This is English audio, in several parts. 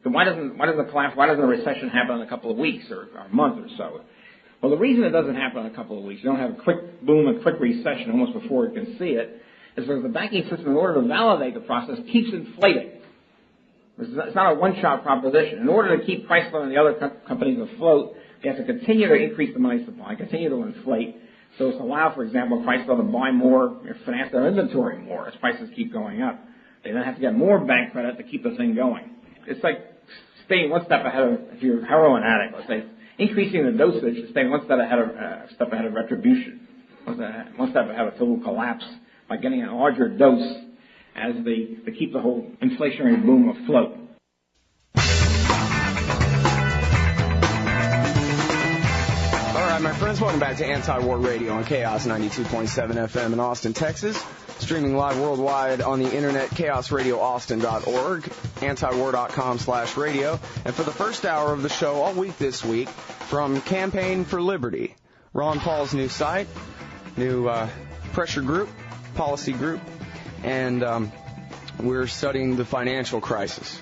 So why doesn't the collapse, why doesn't the recession happen in a couple of weeks or a month or so? Well, the reason it doesn't happen in a couple of weeks, you don't have a quick boom, a quick recession almost before you can see it, is because the banking system, in order to validate the process, keeps inflating. It's not a one-shot proposition. In order to keep Chrysler and the other companies afloat, they have to continue to increase the money supply, continue to inflate, so as to allow, for example, Chrysler to buy more or finance their inventory more as prices keep going up. They then have to get more bank credit to keep the thing going. It's like staying one step ahead of, if you're a heroin addict, let's say, increasing the dosage is staying one step ahead of retribution, one step ahead of total collapse by getting a larger dose as to keep the whole inflationary boom afloat. All right, my friends, welcome back to Antiwar Radio on Chaos 92.7 FM in Austin, Texas. Streaming live worldwide on the internet, chaosradioaustin.org, antiwar.com/radio. And for the first hour of the show all week this week, from Campaign for Liberty, Ron Paul's new site, new pressure group, policy group, and we're studying the financial crisis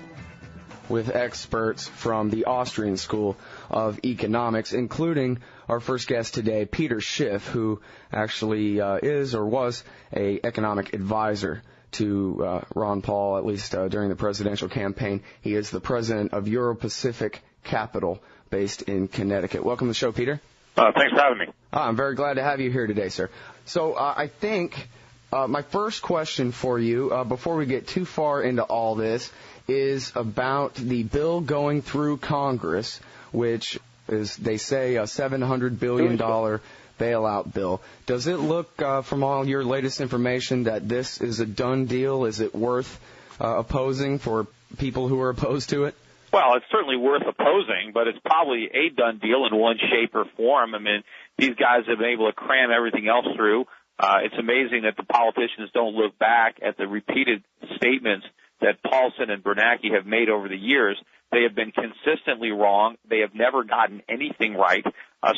with experts from the Austrian School of Economics, including our first guest today, Peter Schiff, who actually is or was a economic advisor to Ron Paul, at least during the presidential campaign. He is the president of Euro-Pacific Capital, based in Connecticut. Welcome to the show, Peter. Thanks for having me. I'm very glad to have you here today, sir. So I think my first question for you, before we get too far into all this, is about the bill going through Congress, which is, they say, a $700 billion bailout bill. Does it look, from all your latest information, that this is a done deal? Is it worth opposing for people who are opposed to it? Well, it's certainly worth opposing, but it's probably a done deal in one shape or form. I mean, these guys have been able to cram everything else through. It's amazing that the politicians don't look back at the repeated statements that Paulson and Bernanke have made over the years. They have been consistently wrong. They have never gotten anything right.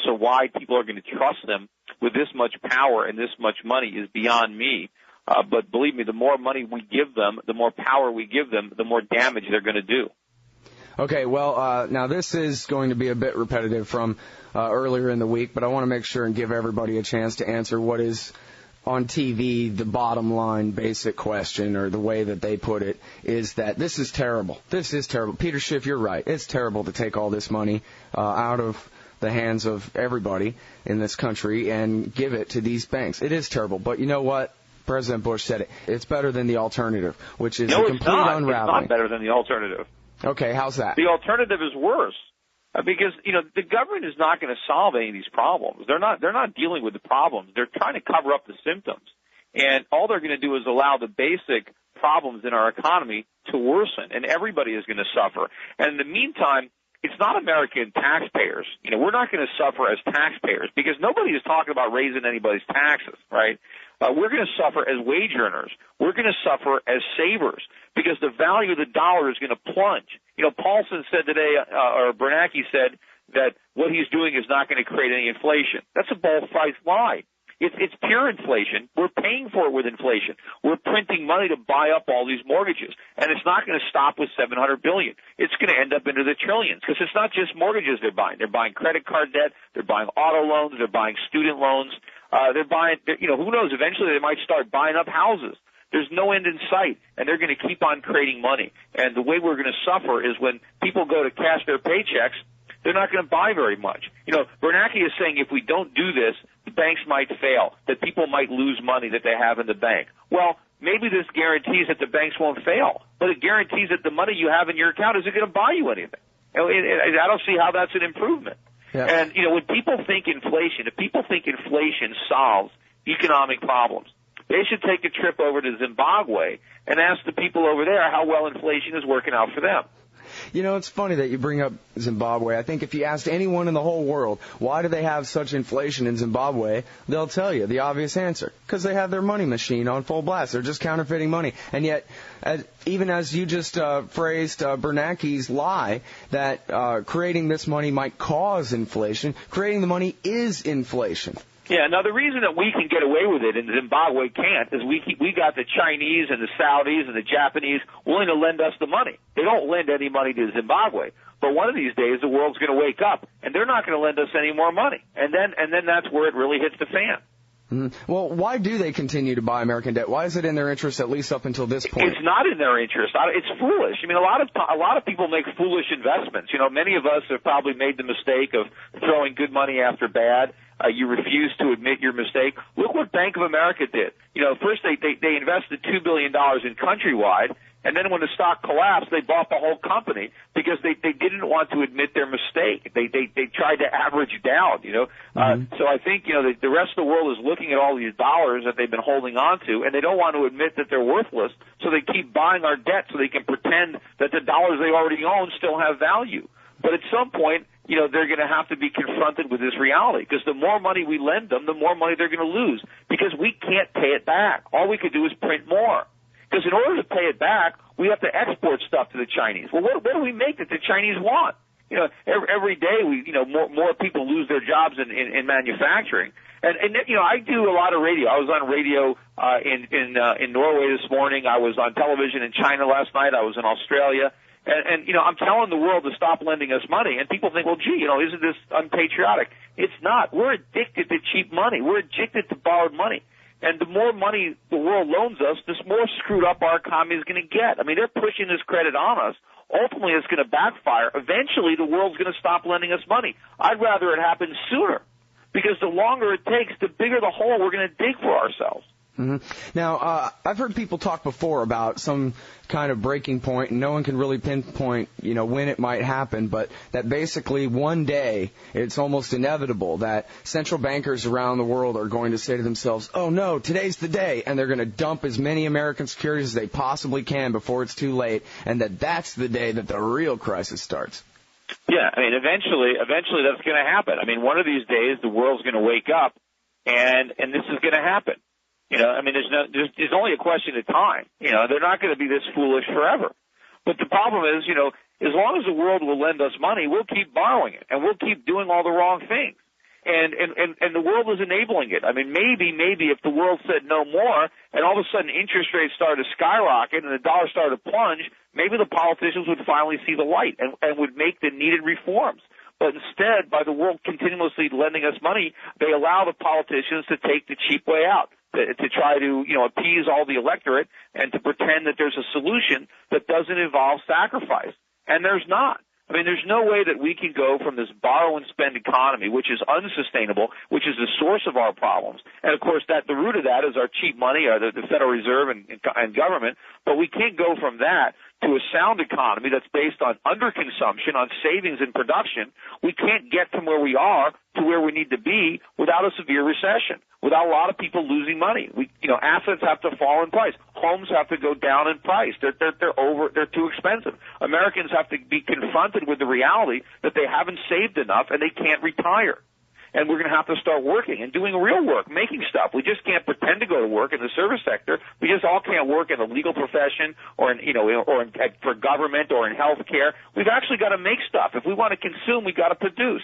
So why people are going to trust them with this much power and this much money is beyond me. But believe me, the more money we give them, the more power we give them, the more damage they're going to do. Okay, well, now this is going to be a bit repetitive from earlier in the week, but I want to make sure and give everybody a chance to answer what is on TV, the bottom line basic question, or the way that they put it, is that this is terrible. This is terrible. Peter Schiff, you're right. It's terrible to take all this money out of the hands of everybody in this country and give it to these banks. It is terrible. But you know what? President Bush said it. It's better than the alternative, which is a complete unraveling. It's not better than the alternative. Okay, how's that? The alternative is worse. Because, the government is not going to solve any of these problems. They're not dealing with the problems. They're trying to cover up the symptoms. And all they're going to do is allow the basic problems in our economy to worsen, and everybody is going to suffer. And in the meantime, it's not American taxpayers. We're not going to suffer as taxpayers because nobody is talking about raising anybody's taxes, right? We're going to suffer as wage earners. We're going to suffer as savers because the value of the dollar is going to plunge. Paulson said today, or Bernanke said, that what he's doing is not going to create any inflation. That's a bald-faced lie. It's pure inflation. We're paying for it with inflation. We're printing money to buy up all these mortgages, and it's not going to stop with $700 billion. It's going to end up into the trillions because it's not just mortgages they're buying. They're buying credit card debt. They're buying auto loans. They're buying student loans. They're buying, who knows, eventually they might start buying up houses. There's no end in sight, and they're going to keep on creating money. And the way we're going to suffer is when people go to cash their paychecks, they're not going to buy very much. Bernanke is saying if we don't do this, the banks might fail, that people might lose money that they have in the bank. Well, maybe this guarantees that the banks won't fail, but it guarantees that the money you have in your account isn't going to buy you anything. I don't see how that's an improvement. Yeah. And, when people think inflation, if people think inflation solves economic problems, they should take a trip over to Zimbabwe and ask the people over there how well inflation is working out for them. It's funny that you bring up Zimbabwe. I think if you asked anyone in the whole world, why do they have such inflation in Zimbabwe, they'll tell you the obvious answer. Because they have their money machine on full blast. They're just counterfeiting money. And yet, even as you just phrased Bernanke's lie, that creating this money might cause inflation, creating the money is inflation. Yeah, now the reason that we can get away with it and Zimbabwe can't is we got the Chinese and the Saudis and the Japanese willing to lend us the money. They don't lend any money to Zimbabwe, but one of these days the world's going to wake up and they're not going to lend us any more money, and then that's where it really hits the fan. Mm-hmm. Well, why do they continue to buy American debt? Why is it in their interest, at least up until this point? It's not in their interest. It's foolish. I mean, a lot of people make foolish investments. You know, many of us have probably made the mistake of throwing good money after bad. You refuse to admit your mistake. Look what Bank of America did. You know, first they invested $2 billion in Countrywide, and then when the stock collapsed, they bought the whole company because they didn't want to admit their mistake. They tried to average down, you know. So I think, you know, the rest of the world is looking at all these dollars that they've been holding on to, and they don't want to admit that they're worthless, so they keep buying our debt so they can pretend that the dollars they already own still have value. But at some point, you know, they're going to have to be confronted with this reality, because the more money we lend them, the more money they're going to lose, because we can't pay it back. All we could do is print more. Because in order to pay it back, we have to export stuff to the Chinese. Well, what do we make that the Chinese want? You know, every day more people lose their jobs in manufacturing. And you know, I do a lot of radio. I was on radio in Norway this morning. I was on television in China last night. I was in Australia. And you know, I'm telling the world to stop lending us money, and people think, well, gee, you know, isn't this unpatriotic? It's not. We're addicted to cheap money. We're addicted to borrowed money. And the more money the world loans us, the more screwed up our economy is going to get. I mean, they're pushing this credit on us. Ultimately, it's going to backfire. Eventually, the world's going to stop lending us money. I'd rather it happen sooner, because the longer it takes, the bigger the hole we're going to dig for ourselves. Mm-hmm. Now, I've heard people talk before about some kind of breaking point, and no one can really pinpoint, you know, when it might happen, but that basically one day it's almost inevitable that central bankers around the world are going to say to themselves, oh, no, today's the day, and they're going to dump as many American securities as they possibly can before it's too late, and that's the day that the real crisis starts. Yeah, I mean, eventually that's going to happen. I mean, one of these days the world's going to wake up, and this is going to happen. You know, I mean, there's only a question of time. You know, they're not going to be this foolish forever. But the problem is, you know, as long as the world will lend us money, we'll keep borrowing it, and we'll keep doing all the wrong things. And the world is enabling it. I mean, maybe if the world said no more, and all of a sudden interest rates started to skyrocket and the dollar started to plunge, maybe the politicians would finally see the light and would make the needed reforms. But instead, by the world continuously lending us money, they allow the politicians to take the cheap way out, to try to, you know, appease all the electorate and to pretend that there's a solution that doesn't involve sacrifice. And there's not. I mean, there's no way that we can go from this borrow and spend economy, which is unsustainable, which is the source of our problems. And, of course, the root of that is our cheap money, or the Federal Reserve and government. But we can't go from that to a sound economy that's based on underconsumption, on savings and production. We can't get from where we are to where we need to be without a severe recession, without a lot of people losing money. Assets have to fall in price. Homes have to go down in price. They're too expensive. Americans have to be confronted with the reality that they haven't saved enough and they can't retire. And we're going to have to start working and doing real work, making stuff. We just can't pretend to go to work in the service sector. We just all can't work in the legal profession or for government or in health care. We've actually got to make stuff. If we want to consume, we've got to produce.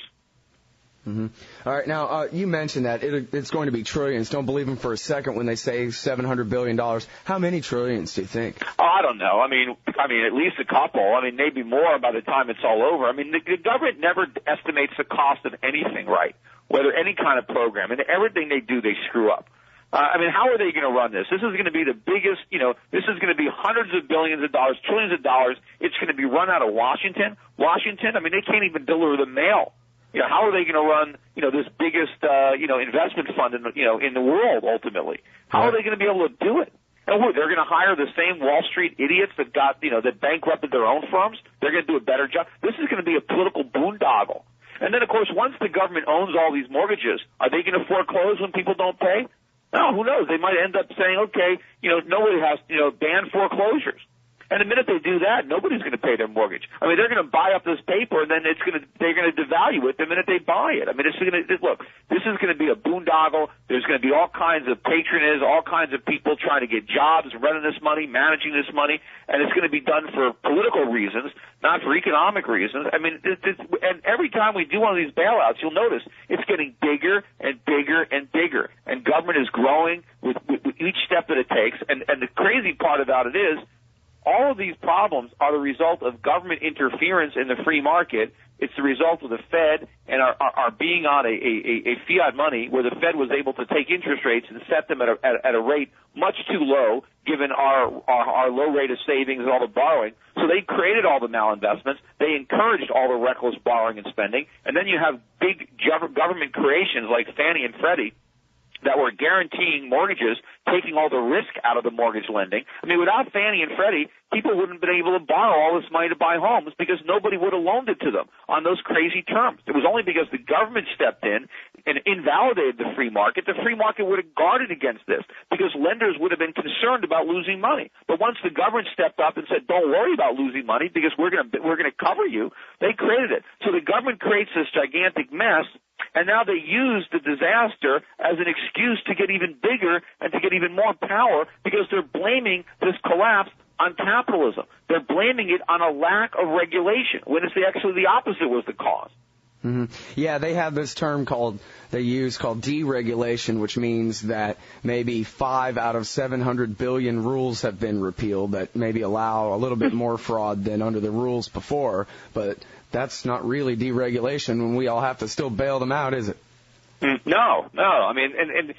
Mm-hmm. All right. Now, you mentioned that it's going to be trillions. Don't believe them for a second when they say $700 billion. How many trillions do you think? Oh, I don't know. I mean, at least a couple. I mean, maybe more by the time it's all over. I mean, the government never estimates the cost of anything right, whether any kind of program. And everything they do, they screw up. I mean, how are they going to run this? This is going to be the biggest, this is going to be hundreds of billions of dollars, trillions of dollars. It's going to be run out of Washington. I mean, they can't even deliver the mail. How are they going to run, this biggest, investment fund in the world ultimately? How are they going to be able to do it? And they're going to hire the same Wall Street idiots that that bankrupted their own firms? They're going to do a better job? This is going to be a political boondoggle. And then, of course, once the government owns all these mortgages, are they going to foreclose when people don't pay? No, who knows? They might end up saying, okay, nobody has, ban foreclosures. And the minute they do that, nobody's going to pay their mortgage. I mean, they're going to buy up this paper, and then they're going to devalue it the minute they buy it. I mean, look, this is going to be a boondoggle. There's going to be all kinds of patronage, all kinds of people trying to get jobs, running this money, managing this money, and it's going to be done for political reasons, not for economic reasons. I mean, and every time we do one of these bailouts, you'll notice it's getting bigger and bigger and bigger, and government is growing with each step that it takes. And the crazy part about it is, all of these problems are the result of government interference in the free market. It's the result of the Fed and our being on a fiat money where the Fed was able to take interest rates and set them at a rate much too low given our low rate of savings and all the borrowing. So they created all the malinvestments. They encouraged all the reckless borrowing and spending. And then you have big government creations like Fannie and Freddie that were guaranteeing mortgages, taking all the risk out of the mortgage lending. I mean, without Fannie and Freddie, people wouldn't have been able to borrow all this money to buy homes because nobody would have loaned it to them on those crazy terms. It was only because the government stepped in and invalidated the free market. The free market would have guarded against this because lenders would have been concerned about losing money. But once the government stepped up and said, don't worry about losing money because we're going to cover you, they created it. So the government creates this gigantic mess, and now they use the disaster as an excuse to get even bigger and to get even more power because they're blaming this collapse on capitalism. They're blaming it on a lack of regulation when it's actually the opposite was the cause. Mm-hmm. Yeah, they have this term they use called deregulation, which means that maybe 5 out of 700 billion rules have been repealed that maybe allow a little bit more fraud than under the rules before, but that's not really deregulation when we all have to still bail them out, is it? No. I mean, and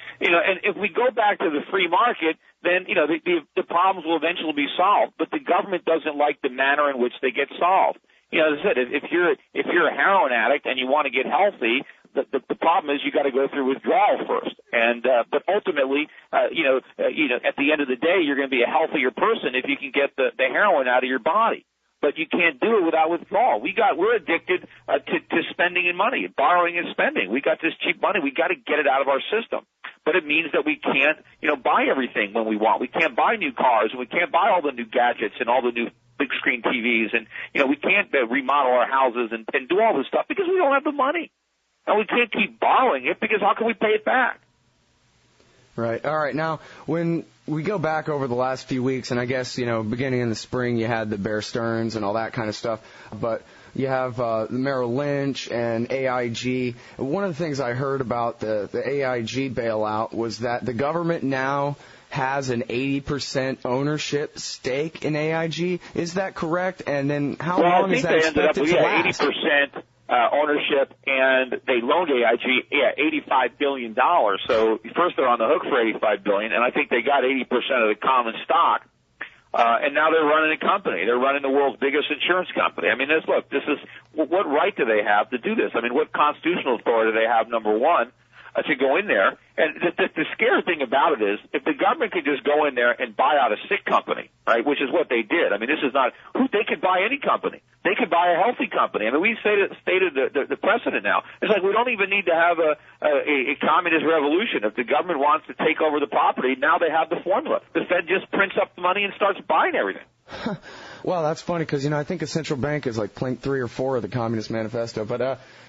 if we go back to the free market, then, the problems will eventually be solved, but the government doesn't like the manner in which they get solved. As I said, if you're a heroin addict and you want to get healthy, the problem is you got to go through withdrawal first. And but ultimately, at the end of the day, you're going to be a healthier person if you can get the heroin out of your body. But you can't do it without withdrawal. We're addicted to spending and money, borrowing and spending. We got this cheap money. We got to get it out of our system. But it means that we can't, buy everything when we want. We can't buy new cars, and we can't buy all the new gadgets and all the new big screen TVs, and we can't remodel our houses and do all this stuff because we don't have the money, and we can't keep borrowing it because how can we pay it back? Right. All right. Now, when we go back over the last few weeks, and I guess, beginning in the spring, you had the Bear Stearns and all that kind of stuff, but you have the Merrill Lynch and AIG. One of the things I heard about the AIG bailout was that the government now has an 80% ownership stake in AIG. Is that correct? And then how long is that expected to last? 80% ownership, and they loaned AIG $85 billion. So first they're on the hook for $85 billion, and I think they got 80% of the common stock. And now they're running a company. They're running the world's biggest insurance company. I mean, what right do they have to do this? I mean, what constitutional authority do they have, number one, to go in there? And the scary thing about it is if the government could just go in there and buy out a sick company, right, which is what they did. I mean, this is not – they could buy any company. They could buy a healthy company. I mean, we stated the precedent now. It's like we don't even need to have a communist revolution. If the government wants to take over the property, now they have the formula. The Fed just prints up the money and starts buying everything. Well, that's funny because, I think a central bank is like plank 3 or 4 of the Communist Manifesto. But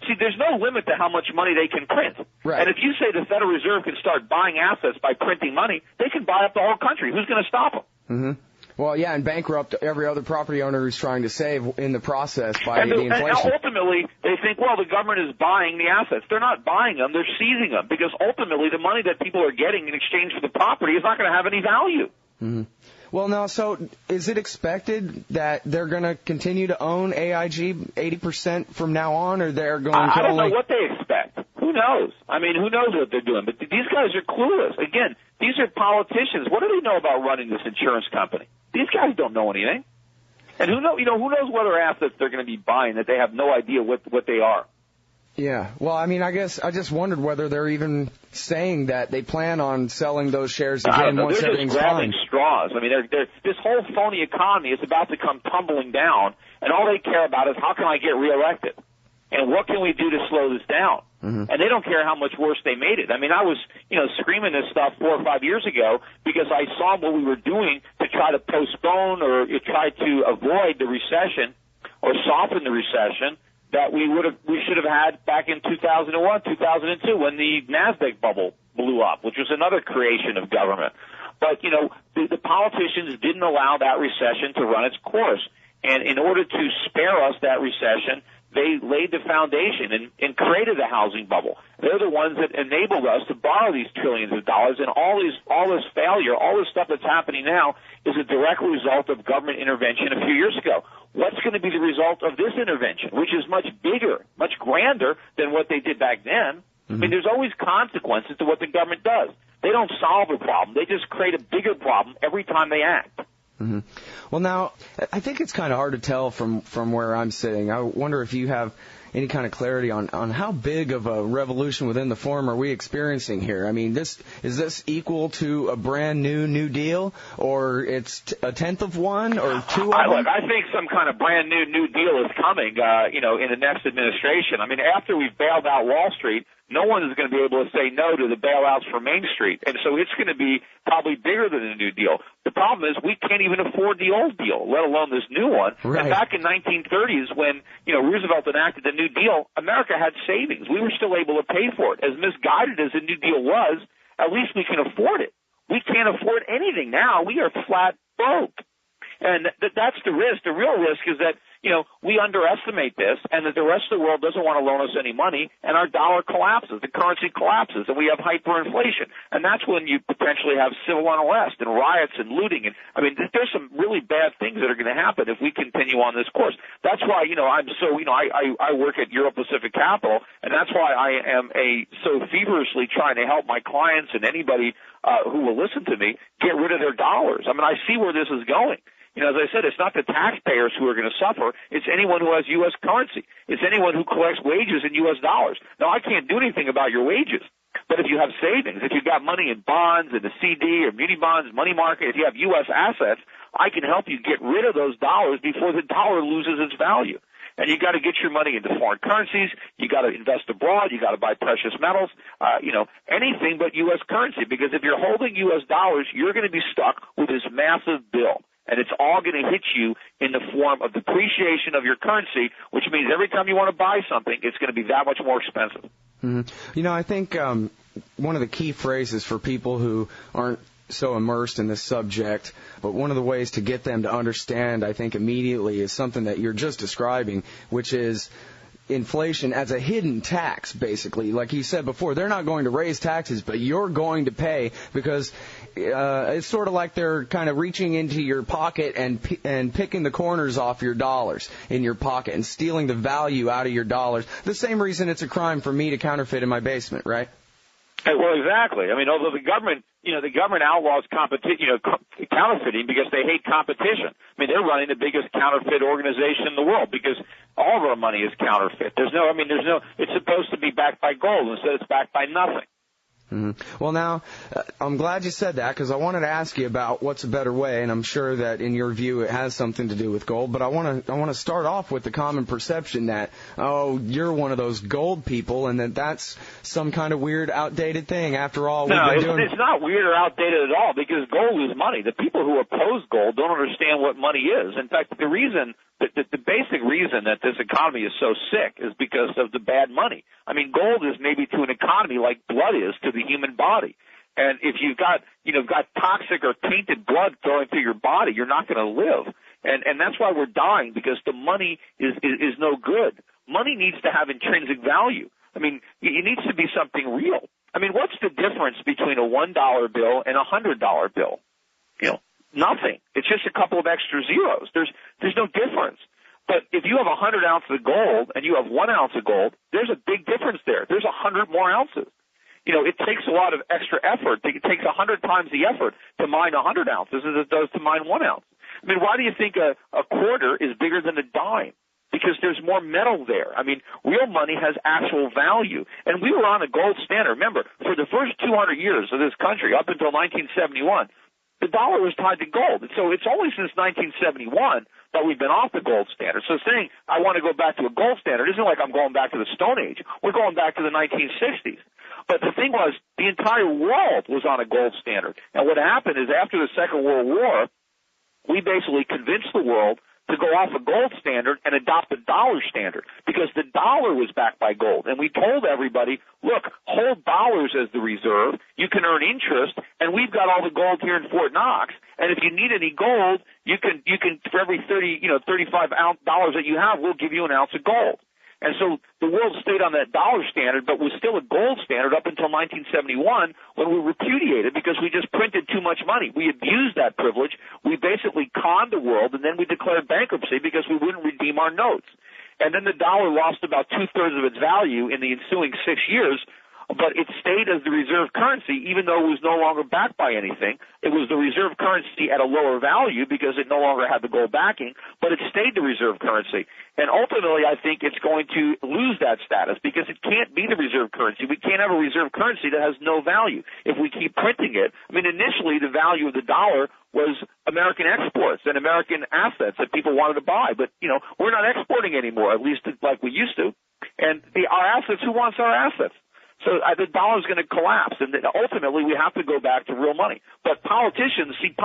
see, there's no limit to how much money they can print. Right. And if you say the Federal Reserve can start buying assets by printing money, they can buy up the whole country. Who's going to stop them? Mm-hmm. Well, yeah, and bankrupt every other property owner who's trying to save in the process by the inflation. And ultimately, they think, well, the government is buying the assets. They're not buying them. They're seizing them because ultimately the money that people are getting in exchange for the property is not going to have any value. Mm-hmm. Well, now, so is it expected that they're going to continue to own AIG 80% from now on, or they're going to I don't know what they expect. Who knows? I mean, who knows what they're doing? But these guys are clueless. Again, these are politicians. What do they know about running this insurance company? These guys don't know anything. And who knows what other assets they're going to be buying that they have no idea what they are. Yeah. Well, I mean, I guess I just wondered whether they're even saying that they plan on selling those shares again once everything's fine. They're just grabbing straws. I mean, this whole phony economy is about to come tumbling down, and all they care about is how can I get reelected? And what can we do to slow this down? Mm-hmm. And they don't care how much worse they made it. I mean, I was, screaming this stuff 4 or 5 years ago because I saw what we were doing to try to postpone or you try to avoid the recession or soften the recession that we should have had back in 2001, 2002 when the NASDAQ bubble blew up, which was another creation of government. But, the politicians didn't allow that recession to run its course. And in order to spare us that recession, they laid the foundation and created the housing bubble. They're the ones that enabled us to borrow these trillions of dollars, and all this failure, all this stuff that's happening now is a direct result of government intervention a few years ago. What's going to be the result of this intervention, which is much bigger, much grander than what they did back then? I mean, there's always consequences to what the government does. They don't solve a problem. They just create a bigger problem every time they act. Mm-hmm. Well, now, I think it's kind of hard to tell from where I'm sitting. I wonder if you have any kind of clarity on how big of a revolution within the firm are we experiencing here? I mean, is this equal to a brand New Deal, or it's a tenth of one, or two of them? Look, I think some kind of brand New Deal is coming, in the next administration. I mean, after we've bailed out Wall Street, no one is going to be able to say no to the bailouts for Main Street. And so it's going to be probably bigger than the New Deal. The problem is we can't even afford the old deal, let alone this new one. Right. And back in 1930s when, Roosevelt enacted the New Deal, America had savings. We were still able to pay for it. As misguided as the New Deal was, at least we can afford it. We can't afford anything now. We are flat broke. And that's the risk. The real risk is that, we underestimate this and that the rest of the world doesn't want to loan us any money and our dollar collapses, the currency collapses, and we have hyperinflation. And that's when you potentially have civil unrest and riots and looting. And I mean, there's some really bad things that are going to happen if we continue on this course. That's why, I work at Euro Pacific Capital, and that's why I am so feverishly trying to help my clients and anybody who will listen to me get rid of their dollars. I mean, I see where this is going. As I said, it's not the taxpayers who are going to suffer. It's anyone who has U.S. currency. It's anyone who collects wages in U.S. dollars. Now, I can't do anything about your wages, but if you have savings, if you've got money in bonds, in the CD or muni bonds, money market, if you have U.S. assets, I can help you get rid of those dollars before the dollar loses its value. And you got to get your money into foreign currencies. You got to invest abroad. You got to buy precious metals. Anything but U.S. currency. Because if you're holding U.S. dollars, you're going to be stuck with this massive bill. And it's all going to hit you in the form of depreciation of your currency, which means every time you want to buy something, it's going to be that much more expensive. Mm-hmm. I think one of the key phrases for people who aren't so immersed in this subject, but one of the ways to get them to understand, I think, immediately is something that you're just describing, which is inflation as a hidden tax, basically. Like you said before, they're not going to raise taxes, but you're going to pay because it's sort of like they're kind of reaching into your pocket and picking the corners off your dollars in your pocket and stealing the value out of your dollars. The same reason it's a crime for me to counterfeit in my basement, right? Well, exactly. I mean, although the government outlaws counterfeiting because they hate competition. I mean, they're running the biggest counterfeit organization in the world because all of our money is counterfeit. It's supposed to be backed by gold. Instead, it's backed by nothing. Mm-hmm. Well, now, I'm glad you said that because I wanted to ask you about what's a better way, and I'm sure that in your view it has something to do with gold, but I want to start off with the common perception that, you're one of those gold people and that's some kind of weird, outdated thing. After all, it's not weird or outdated at all because gold is money. The people who oppose gold don't understand what money is. In fact, the basic reason that this economy is so sick is because of the bad money. I mean, gold is maybe to an economy like blood is to the human body. And if you've got toxic or tainted blood flowing through your body, you're not going to live. And that's why we're dying, because the money is no good. Money needs to have intrinsic value. I mean, it needs to be something real. I mean, what's the difference between a $1 bill and a $100 bill? Nothing. It's just a couple of extra zeros. There's no difference. But if you have 100 ounces of gold and you have 1 ounce of gold, there's a big difference there. There's 100 more ounces. It takes a lot of extra effort. It takes 100 times the effort to mine 100 ounces as it does to mine 1 ounce. I mean, why do you think a quarter is bigger than a dime? Because there's more metal there. I mean, real money has actual value. And we were on a gold standard. Remember, for the first 200 years of this country, up until 1971, the dollar was tied to gold. So it's only since 1971 that we've been off the gold standard. So saying I want to go back to a gold standard isn't like I'm going back to the Stone Age. We're going back to the 1960s. But the thing was, the entire world was on a gold standard. And what happened is after the Second World War, we basically convinced the world to go off a gold standard and adopt the dollar standard because the dollar was backed by gold. And we told everybody, look, hold dollars as the reserve. You can earn interest, and we've got all the gold here in Fort Knox. And if you need any gold, you can for every $35 that you have, we'll give you an ounce of gold. And so the world stayed on that dollar standard, but was still a gold standard up until 1971 when we repudiated because we just printed too much money. We abused that privilege. We basically conned the world, and then we declared bankruptcy because we wouldn't redeem our notes. And then the dollar lost about two-thirds of its value in the ensuing 6 years, but it stayed as the reserve currency even though it was no longer backed by anything. It was the reserve currency at a lower value because it no longer had the gold backing, but it stayed the reserve currency. And ultimately, I think it's going to lose that status because it can't be the reserve currency. We can't have a reserve currency that has no value if we keep printing it. I mean, initially, the value of the dollar was American exports and American assets that people wanted to buy. But, we're not exporting anymore, at least like we used to. And our assets, who wants our assets? So the dollar's going to collapse, and ultimately we have to go back to real money. But politicians hate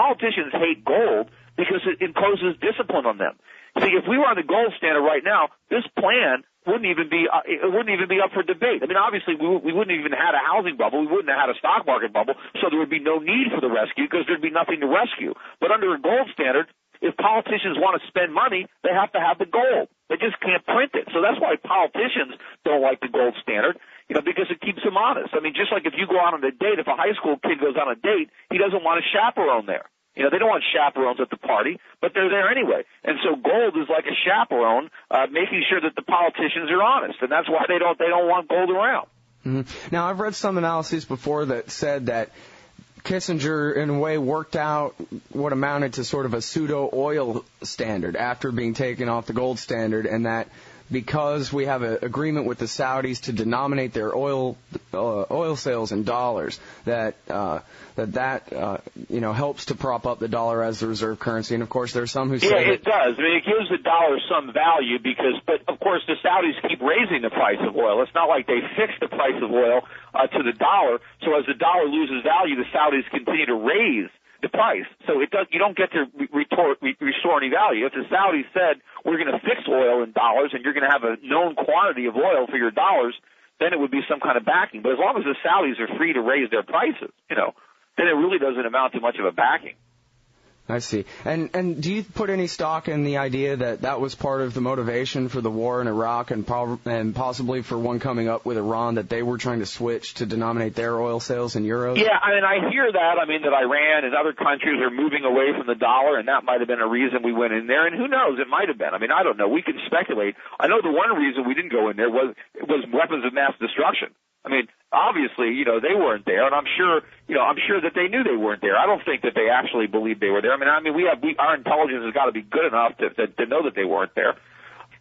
gold because it imposes discipline on them. See, if we were on the gold standard right now, this plan wouldn't even be up for debate. I mean, obviously we wouldn't even have had a housing bubble, we wouldn't have had a stock market bubble, so there would be no need for the rescue because there'd be nothing to rescue. But under a gold standard, if politicians want to spend money, they have to have the gold. They just can't print it. So that's why politicians don't like the gold standard. Because it keeps them honest. I mean, just like if you go out on a date, if a high school kid goes on a date, he doesn't want a chaperone there. They don't want chaperones at the party, but they're there anyway. And so gold is like a chaperone, making sure that the politicians are honest, and that's why they don't want gold around. Mm-hmm. Now, I've read some analyses before that said that Kissinger, in a way, worked out what amounted to sort of a pseudo-oil standard after being taken off the gold standard, and that because we have an agreement with the Saudis to denominate their oil sales in dollars, that helps to prop up the dollar as the reserve currency. And of course, there are some who say it does. I mean, it gives the dollar some value but of course, the Saudis keep raising the price of oil. It's not like they fix the price of oil to the dollar. So as the dollar loses value, the Saudis continue to raise the price. So you don't get to restore any value. If the Saudis said, we're going to fix oil in dollars and you're going to have a known quantity of oil for your dollars, then it would be some kind of backing. But as long as the Saudis are free to raise their prices, then it really doesn't amount to much of a backing. I see. And do you put any stock in the idea that was part of the motivation for the war in Iraq and possibly for one coming up with Iran, that they were trying to switch to denominate their oil sales in euros? Yeah, I mean, I hear that. I mean, that Iran and other countries are moving away from the dollar, and that might have been a reason we went in there. And who knows? It might have been. I mean, I don't know. We can speculate. I know the one reason we didn't go in there was weapons of mass destruction. I mean, obviously, they weren't there, and I'm sure that they knew they weren't there. I don't think that they actually believed they were there. I mean, our intelligence has got to be good enough to know that they weren't there.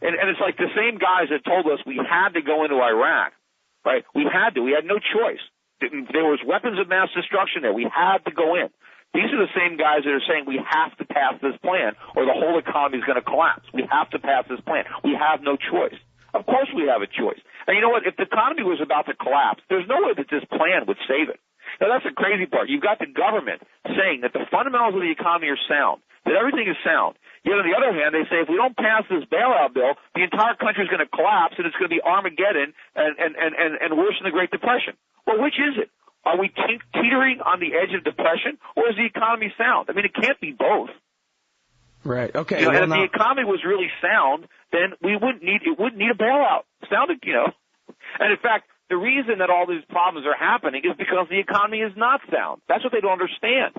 And it's like the same guys that told us we had to go into Iraq, right? We had to. We had no choice. There was weapons of mass destruction there. We had to go in. These are the same guys that are saying we have to pass this plan or the whole economy is going to collapse. We have to pass this plan. We have no choice. Of course we have a choice. And you know what? If the economy was about to collapse, there's no way that this plan would save it. Now, that's the crazy part. You've got the government saying that the fundamentals of the economy are sound, that everything is sound. Yet, on the other hand, they say if we don't pass this bailout bill, the entire country is going to collapse and it's going to be Armageddon and worse than the Great Depression. Well, which is it? Are we teetering on the edge of depression, or is the economy sound? I mean, it can't be both. Right. Okay. And if the economy was really sound, then it wouldn't need a bailout. Sounded, And in fact, the reason that all these problems are happening is because the economy is not sound. That's what they don't understand.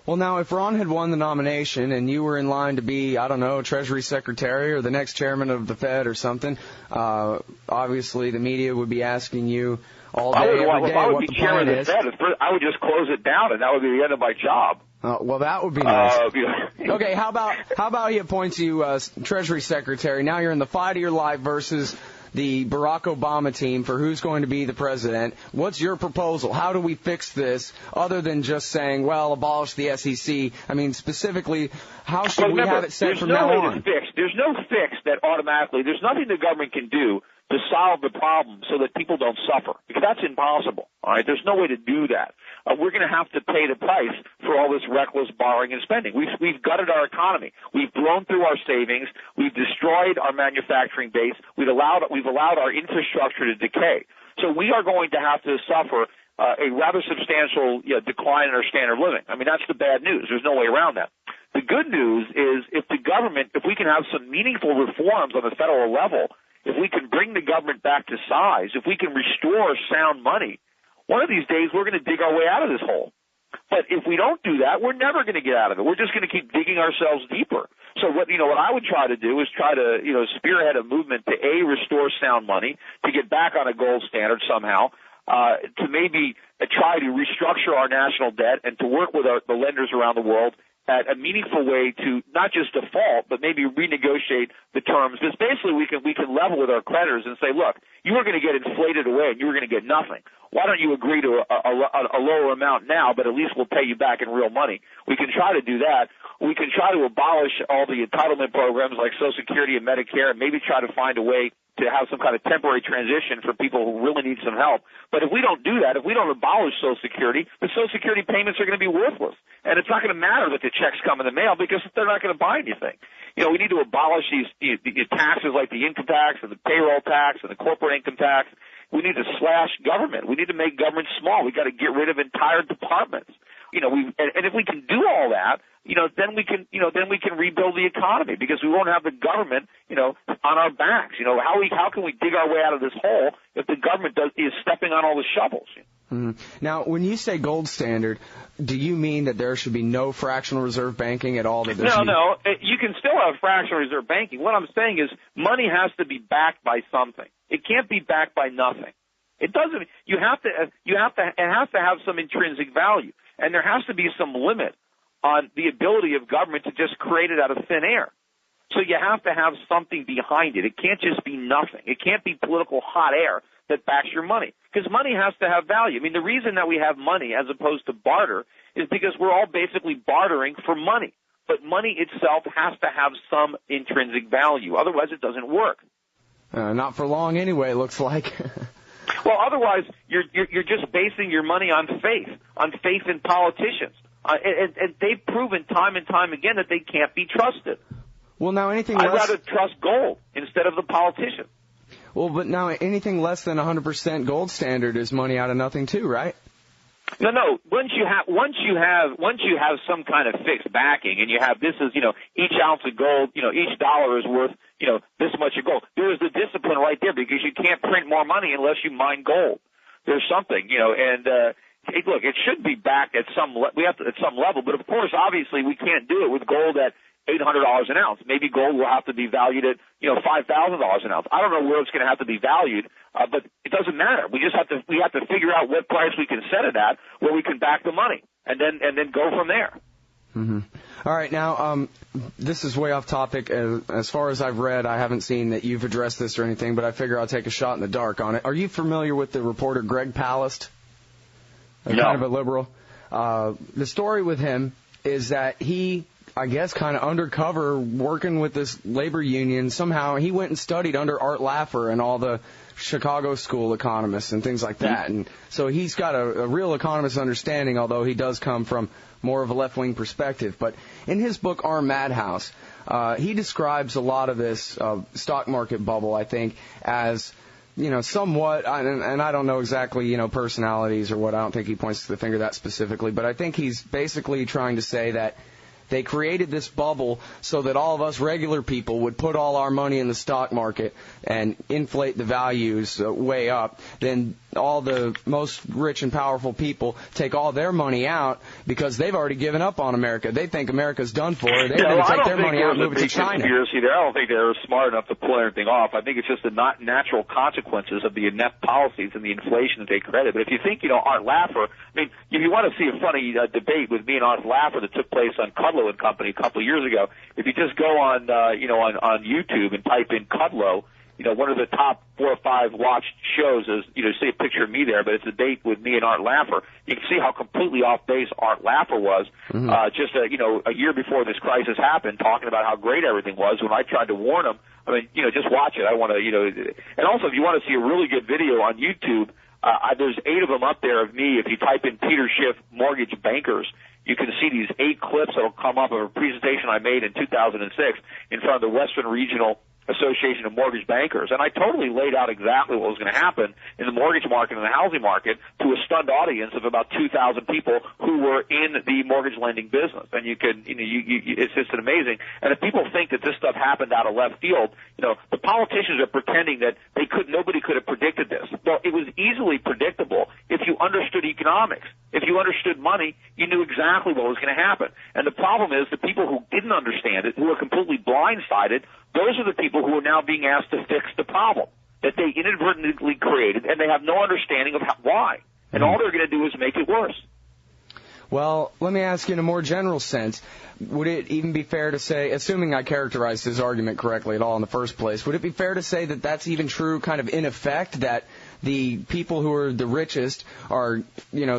Well, now, if Ron had won the nomination and you were in line to be, I don't know, Treasury Secretary or the next chairman of the Fed or something, obviously the media would be asking you all day, every day, what the plan is. I would just close it down, and that would be the end of my job. Well, that would be nice. Okay, how about he appoints you Treasury Secretary? Now you're in the fight of your life versus the Barack Obama team for who's going to be the president. What's your proposal? How do we fix this other than just saying, well, abolish the SEC? I mean, specifically, how should we have it set from now on? There's no fix that automatically, there's nothing the government can do to solve the problem so that people don't suffer, because that's impossible. All right, there's no way to do that. we're going to have to pay the price for all this reckless borrowing and spending. We've gutted our economy. We've blown through our savings. We've destroyed our manufacturing base. We've allowed our infrastructure to decay. So we are going to have to suffer a rather substantial decline in our standard of living. I mean, that's the bad news. There's no way around that. The good news is if we can have some meaningful reforms on the federal level, if we can bring the government back to size, if we can restore sound money, one of these days we're going to dig our way out of this hole. But if we don't do that, we're never going to get out of it. We're just going to keep digging ourselves deeper. So what I would try to do is try to spearhead a movement to restore sound money, to get back on a gold standard somehow, to maybe try to restructure our national debt and to work with the lenders around the world at a meaningful way to not just default, but maybe renegotiate the terms. Because basically we can level with our creditors and say, look, you were going to get inflated away and you were going to get nothing. Why don't you agree to a lower amount now, but at least we'll pay you back in real money? We can try to do that. We can try to abolish all the entitlement programs like Social Security and Medicare and maybe try to find a way to have some kind of temporary transition for people who really need some help. But if we don't do that, if we don't abolish Social Security, the Social Security payments are going to be worthless. And it's not going to matter that the checks come in the mail because they're not going to buy anything. We need to abolish these taxes like the income tax and the payroll tax and the corporate income tax. We need to slash government. We need to make government small. We've got to get rid of entire departments. And if we can do all that, then we can rebuild the economy because we won't have the government, on our backs. How can we dig our way out of this hole if the government is stepping on all the shovels? Mm-hmm. Now, when you say gold standard, do you mean that there should be no fractional reserve banking at all? No. You can still have fractional reserve banking. What I'm saying is money has to be backed by something. It can't be backed by nothing. It doesn't. It has to have some intrinsic value, and there has to be some limit on the ability of government to just create it out of thin air. So you have to have something behind it. It can't just be nothing. It can't be political hot air that backs your money, because money has to have value. I mean, the reason that we have money as opposed to barter is because we're all basically bartering for money. But money itself has to have some intrinsic value. Otherwise, it doesn't work. Not for long anyway, it looks like. Well, otherwise, you're just basing your money on faith in politicians. And they've proven time and time again that they can't be trusted. Well, now anything I'd rather trust gold instead of the politician. Well, but now anything less than 100% gold standard is money out of nothing too, right? No. Once you have some kind of fixed backing, and you have this is each ounce of gold, each dollar is worth this much of gold. There is the discipline right there because you can't print more money unless you mine gold. There's something, and look, it should be backed at some level, but of course, obviously, we can't do it with gold at $800 an ounce. Maybe gold will have to be valued at $5,000 an ounce. I don't know where it's going to have to be valued, but it doesn't matter. We have to figure out what price we can set it at, where we can back the money, and then go from there. Mm-hmm. All right, now this is way off topic. As far as I've read, I haven't seen that you've addressed this or anything, but I figure I'll take a shot in the dark on it. Are you familiar with the reporter Greg Palast? No. Kind of a liberal. The story with him is that he, I guess, kind of undercover working with this labor union. Somehow he went and studied under Art Laffer and all the Chicago school economists and things like that. And so he's got a real economist understanding, although he does come from more of a left-wing perspective. But in his book, Our Madhouse, he describes a lot of this stock market bubble, I think, as somewhat, and I don't know exactly, personalities or what. I don't think he points to the finger that specifically, but I think he's basically trying to say that they created this bubble so that all of us regular people would put all our money in the stock market and inflate the values way up. Then all the most rich and powerful people take all their money out because they've already given up on America. They think America's done for. They're going to take their money out and move it to China. I don't think they're smart enough to pull anything off. I think it's just the not natural consequences of the inept policies and the inflation that they credit. But if you think, Art Laffer, if you want to see a funny debate with me and Art Laffer that took place on Kudlow and Company a couple of years ago, if you just go on YouTube and type in Kudlow, one of the top 4 or 5 watched shows is, see a picture of me there, but it's a debate with me and Art Laffer. You can see how completely off base Art Laffer was, just a year before this crisis happened, talking about how great everything was when I tried to warn him. Just watch it. I want to, and also if you want to see a really good video on YouTube There's 8 of them up there of me. If you type in Peter Schiff mortgage bankers, you can see these 8 clips that will come up of a presentation I made in 2006 in front of the Western Regional Association of Mortgage Bankers, and I totally laid out exactly what was going to happen in the mortgage market and the housing market to a stunned audience of about 2,000 people who were in the mortgage lending business. And it's just amazing. And if people think that this stuff happened out of left field, the politicians are pretending that nobody could have predicted this. Well, it was easily predictable if you understood economics. If you understood money, you knew exactly what was going to happen. And the problem is the people who didn't understand it, who were completely blindsided, those are the people who are now being asked to fix the problem that they inadvertently created, and they have no understanding of why. And all they're going to do is make it worse. Well, let me ask you in a more general sense, would it even be fair to say, assuming I characterized his argument correctly at all in the first place, would it be fair to say that that's even true kind of in effect, that the people who are the richest are,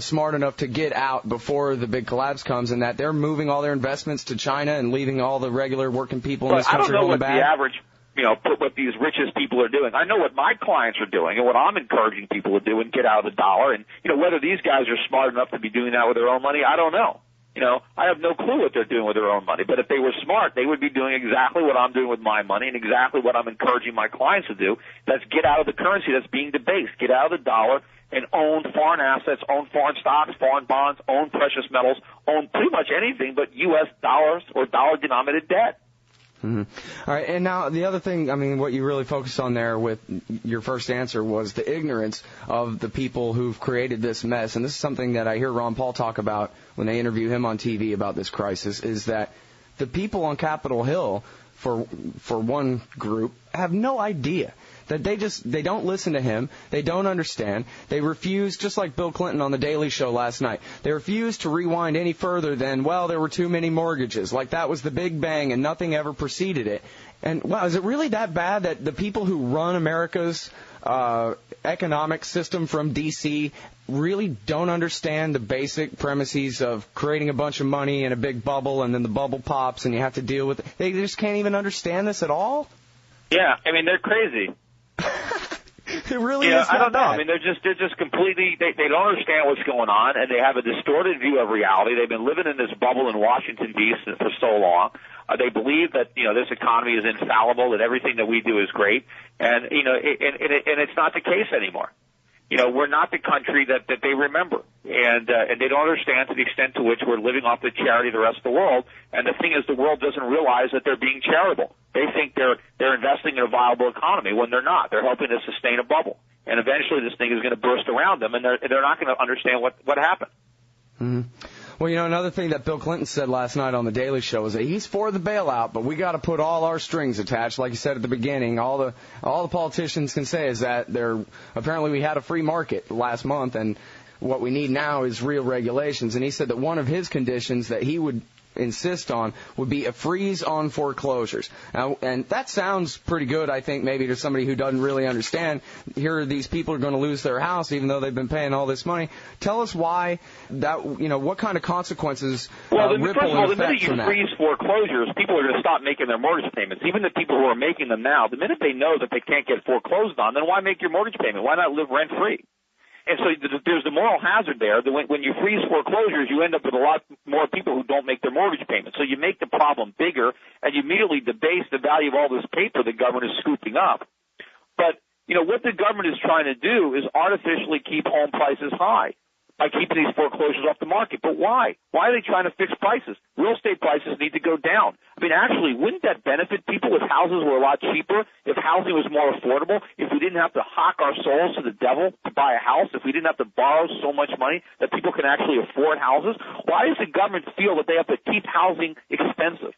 smart enough to get out before the big collapse comes, and that they're moving all their investments to China and leaving all the regular working people in this country on the back? I don't know what the average, what these richest people are doing. I know what my clients are doing and what I'm encouraging people to do and get out of the dollar. And, whether these guys are smart enough to be doing that with their own money, I don't know. I have no clue what they're doing with their own money. But if they were smart, they would be doing exactly what I'm doing with my money and exactly what I'm encouraging my clients to do. That's get out of the currency that's being debased. Get out of the dollar and own foreign assets, own foreign stocks, foreign bonds, own precious metals, own pretty much anything but U.S. dollars or dollar-denominated debt. Mm-hmm. All right, and now the other thing, what you really focused on there with your first answer was the ignorance of the people who've created this mess. And this is something that I hear Ron Paul talk about when they interview him on TV about this crisis, is that the people on Capitol Hill, for one group, have no idea. That they don't listen to him, they don't understand, they refuse, just like Bill Clinton on the Daily Show last night, they refuse to rewind any further than, there were too many mortgages, like that was the Big Bang and nothing ever preceded it. And, is it really that bad that the people who run America's economic system from D.C. really don't understand the basic premises of creating a bunch of money in a big bubble, and then the bubble pops and you have to deal with it? They just can't even understand this at all? Yeah, they're crazy. It really is. I don't know. They're just completely. They don't understand what's going on, and they have a distorted view of reality. They've been living in this bubble in Washington D.C. for so long. They believe that this economy is infallible, that everything that we do is great, and and it's not the case anymore. We're not the country that they remember, and they don't understand to the extent to which we're living off the charity of the rest of the world. And the thing is, the world doesn't realize that they're being charitable. They think they're investing in a viable economy when they're not. They're helping to sustain a bubble, and eventually this thing is going to burst around them, and they're not going to understand what happened. Mm-hmm. Well, another thing that Bill Clinton said last night on the Daily Show is that he's for the bailout, but we got to put all our strings attached. Like you said at the beginning, all the politicians can say is that apparently we had a free market last month, and what we need now is real regulations. And he said that one of his conditions that he would insist on would be a freeze on foreclosures. And that sounds pretty good, I think, maybe to somebody who doesn't really understand. Here, these people are going to lose their house even though they've been paying all this money. Tell us why that, what kind of consequences ripple first of all, the minute you from that. freeze foreclosures, people are going to stop making their mortgage payments. Even the people who are making them now, the minute they know that they can't get foreclosed on, then why make your mortgage payment? Why not live rent-free? And so there's the moral hazard there that when you freeze foreclosures, you end up with a lot more people who don't make their mortgage payments. So you make the problem bigger, and you immediately debase the value of all this paper the government is scooping up. But, what the government is trying to do is artificially keep home prices high by keeping these foreclosures off the market. But why? Why are they trying to fix prices? Real estate prices need to go down. Actually, wouldn't that benefit people if houses were a lot cheaper, if housing was more affordable, if we didn't have to hock our souls to the devil to buy a house, if we didn't have to borrow so much money that people can actually afford houses? Why does the government feel that they have to keep housing expensive?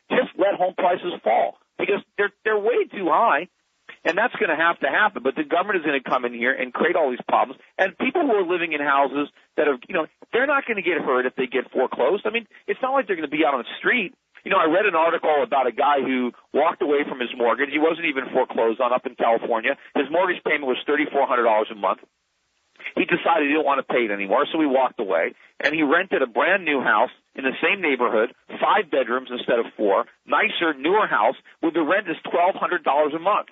Just let home prices fall because they're way too high. And that's going to happen. But the government is going to come in here and create all these problems. And people who are living in houses that are, they're not going to get hurt if they get foreclosed. It's not like they're going to be out on the street. I read an article about a guy who walked away from his mortgage. He wasn't even foreclosed on up in California. His mortgage payment was $3,400 a month. He decided he didn't want to pay it anymore, so he walked away. And he rented a brand new house in the same neighborhood, 5 bedrooms instead of 4, nicer, newer house, with the rent is $1,200 a month.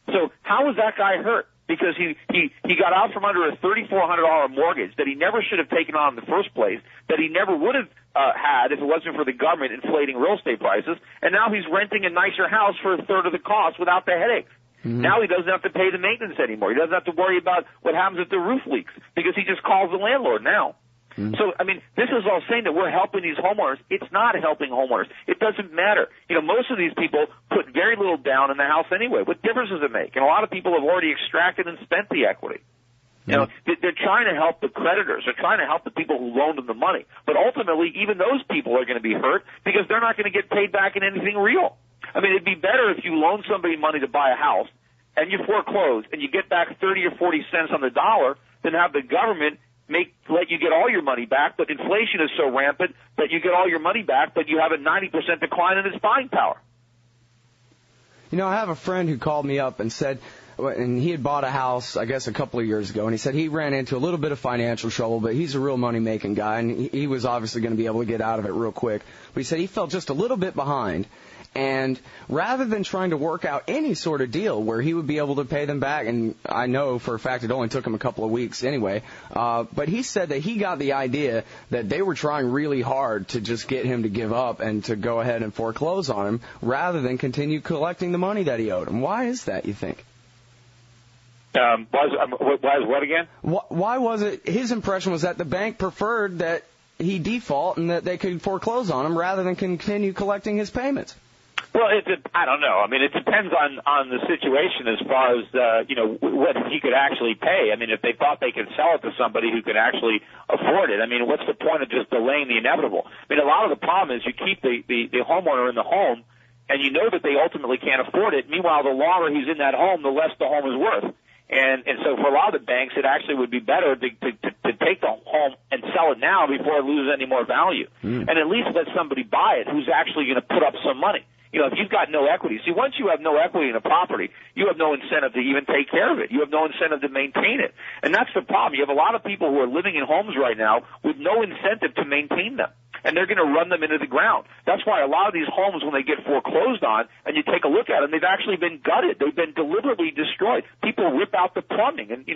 So how was that guy hurt? because he got out from under a $3,400 mortgage that he never should have taken on in the first place, that he never would have had if it wasn't for the government inflating real estate prices, and now he's renting a nicer house for a third of the cost without the headaches. Mm-hmm. Now he doesn't have to pay the maintenance anymore. He doesn't have to worry about what happens if the roof leaks because he just calls the landlord now. Mm-hmm. So, I mean, this is all saying that we're helping these homeowners. It's not helping homeowners. It doesn't matter. You know, most of these people put very little down in the house anyway. What difference does it make? And a lot of people have already extracted and spent the equity. You know, they're trying to help the creditors. They're trying to help the people who loaned them the money. But ultimately, even those people are going to be hurt because they're not going to get paid back in anything real. I mean, it'd be better if you loan somebody money to buy a house and you foreclose and you get back 30 or 40 cents on the dollar than have the government let you get all your money back, but inflation is so rampant that you get all your money back, but you have a 90% decline in its buying power. You know, I have a friend who called me up and said, and he had bought a house, I guess, a couple of years ago, and he said he ran into a little bit of financial trouble, but he's a real money-making guy, and he was obviously going to be able to get out of it real quick. But he said he felt just a little bit behind, and rather than trying to work out any sort of deal where he would be able to pay them back, and I know for a fact it only took him a couple of weeks anyway, but he said that he got the idea that they were trying really hard to just get him to give up and to go ahead and foreclose on him rather than continue collecting the money that he owed him. Why is that, you think? Why is what again? Why was it? His impression was that the bank preferred that he default and that they could foreclose on him rather than continue collecting his payments. Well, I don't know. I mean, it depends on the situation as far as what he could actually pay. I mean, if they thought they could sell it to somebody who could actually afford it, I mean, what's the point of just delaying the inevitable? I mean, a lot of the problem is you keep the homeowner in the home, and you know that they ultimately can't afford it. Meanwhile, the longer he's in that home, the less the home is worth. And so for a lot of the banks, it actually would be better to take the home and sell it now before it loses any more value. And at least let somebody buy it who's actually going to put up some money. You know, if you've got no equity, see, once you have no equity in a property, you have no incentive to even take care of it. You have no incentive to maintain it. And that's the problem. You have a lot of people who are living in homes right now with no incentive to maintain them. And they're going to run them into the ground. That's why a lot of these homes, when they get foreclosed on, and you take a look at them, they've actually been gutted. They've been deliberately destroyed. People rip out the plumbing and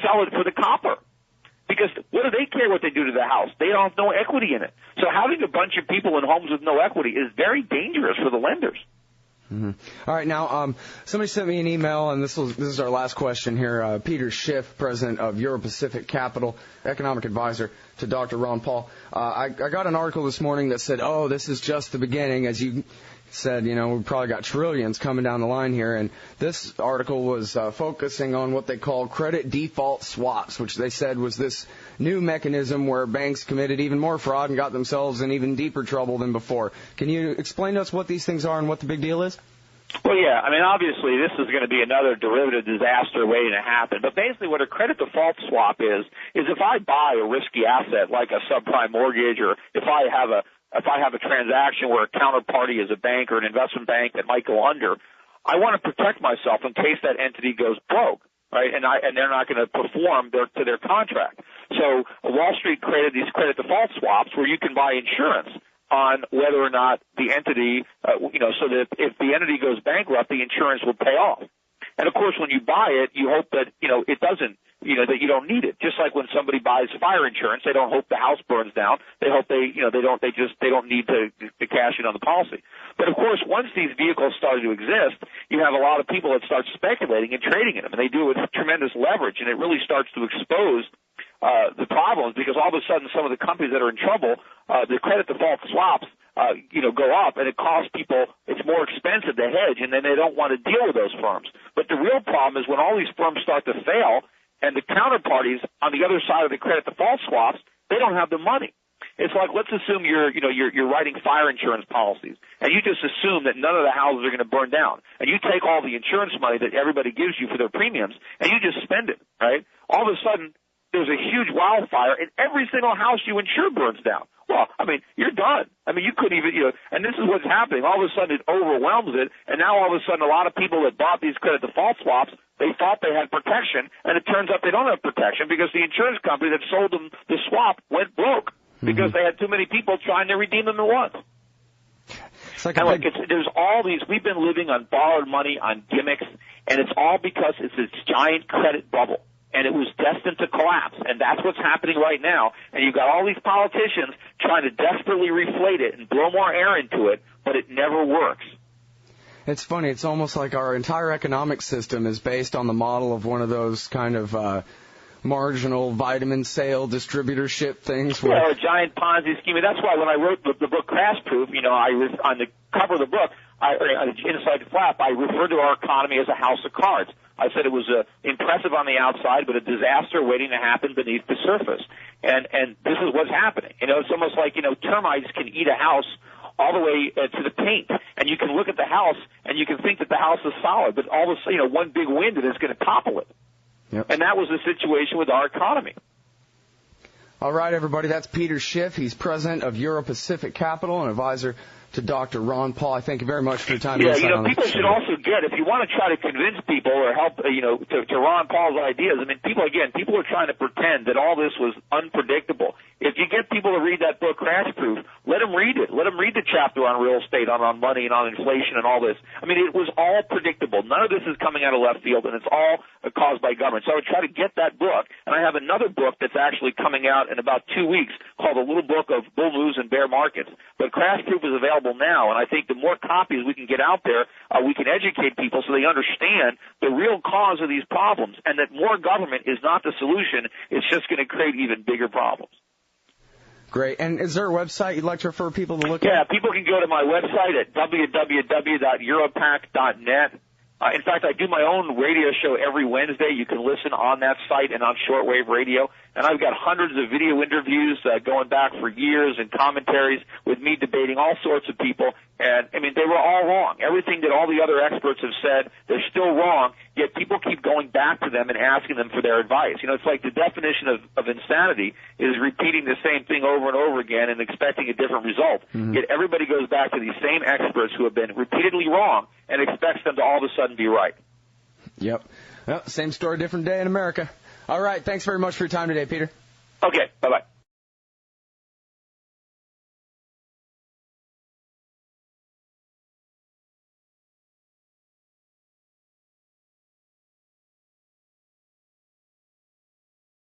sell it for the copper. Because what do they care what they do to the house? They don't have no equity in it. So having a bunch of people in homes with no equity is very dangerous for the lenders. Mm-hmm. All right, now somebody sent me an email, and this is our last question here. Peter Schiff, president of Euro Pacific Capital, economic advisor to Dr. Ron Paul. I got an article this morning that said, oh, this is just the beginning. As you said, we've probably got trillions coming down the line here. And this article was focusing on what they call credit default swaps, which they said was this new mechanism where banks committed even more fraud and got themselves in even deeper trouble than before. Can you explain to us what these things are and what the big deal is? Well, yeah. I mean, obviously, this is going to be another derivative disaster waiting to happen. But basically what a credit default swap is if I buy a risky asset like a subprime mortgage, or if I have a transaction where a counterparty is a bank or an investment bank that might go under, I want to protect myself in case that entity goes broke, right? And they're not going to perform to their contract. So Wall Street created these credit default swaps where you can buy insurance on whether or not the entity, so that if the entity goes bankrupt, the insurance will pay off. And of course, when you buy it, you hope that, it doesn't, that you don't need it. Just like when somebody buys fire insurance, they don't hope the house burns down. They hope they don't need to cash in on the policy. But of course, once these vehicles started to exist, you have a lot of people that start speculating and trading in them, and they do it with tremendous leverage, and it really starts to expose the problems, because all of a sudden some of the companies that are in trouble, the credit default swaps, go up, and it costs people, it's more expensive to hedge, and then they don't want to deal with those firms. But the real problem is when all these firms start to fail, and the counterparties on the other side of the credit default swaps, they don't have the money. It's like, let's assume you're writing fire insurance policies, and you just assume that none of the houses are going to burn down, and you take all the insurance money that everybody gives you for their premiums, and you just spend it, right? All of a sudden, there's a huge wildfire, and every single house you insure burns down. Well, I mean, you're done. I mean, you couldn't even, and this is what's happening. All of a sudden, it overwhelms it, and now all of a sudden, a lot of people that bought these credit default swaps, they thought they had protection, and it turns out they don't have protection because the insurance company that sold them the swap went broke because they had too many people trying to redeem them at once. It's like there's all these, we've been living on borrowed money, on gimmicks, And it's all because it's this giant credit bubble. And it was destined to collapse. And that's what's happening right now. And you've got all these politicians trying to desperately reflate it and blow more air into it, but it never works. It's funny. It's almost like our entire economic system is based on the model of one of those kind of marginal vitamin sale distributorship things. Where a giant Ponzi scheme. And that's why when I wrote the book Crash Proof, on the cover of the book, inside the flap, I referred to our economy as a house of cards. I said it was impressive on the outside, but a disaster waiting to happen beneath the surface. And this is what's happening. It's almost like, termites can eat a house all the way to the paint. And you can look at the house, and you can think that the house is solid, but all of a sudden, one big wind and it's going to topple it. Yep. And that was the situation with our economy. All right, everybody, that's Peter Schiff. He's president of Euro-Pacific Capital and advisor to Dr. Ron Paul. I thank you very much for your time. Yeah, people should also get, if you want to try to convince people or help, to Ron Paul's ideas, people are trying to pretend that all this was unpredictable. If you get people to read that book, Crash Proof, let them read it. Let them read the chapter on real estate, on money and on inflation and all this. It was all predictable. None of this is coming out of left field, and it's all caused by government. So I would try to get that book, and I have another book that's actually coming out in about 2 weeks called A Little Book of Bull Moves and Bear Markets. But Crash Proof is available now, and I think the more copies we can get out there, we can educate people so they understand the real cause of these problems, and that more government is not the solution. It's just going to create even bigger problems. Great. And is there a website you'd like to refer people to look at? Yeah, people can go to my website at www.europac.net. In fact, I do my own radio show every Wednesday. You can listen on that site and on shortwave radio. And I've got hundreds of video interviews going back for years and commentaries with me debating all sorts of people. And, they were all wrong. Everything that all the other experts have said, they're still wrong, yet people keep going back to them and asking them for their advice. It's like the definition of insanity is repeating the same thing over and over again and expecting a different result. Mm-hmm. Yet everybody goes back to these same experts who have been repeatedly wrong and expects them to all of a sudden be right. Yep. Well, same story, different day in America. All right. Thanks very much for your time today, Peter. Okay. Bye-bye.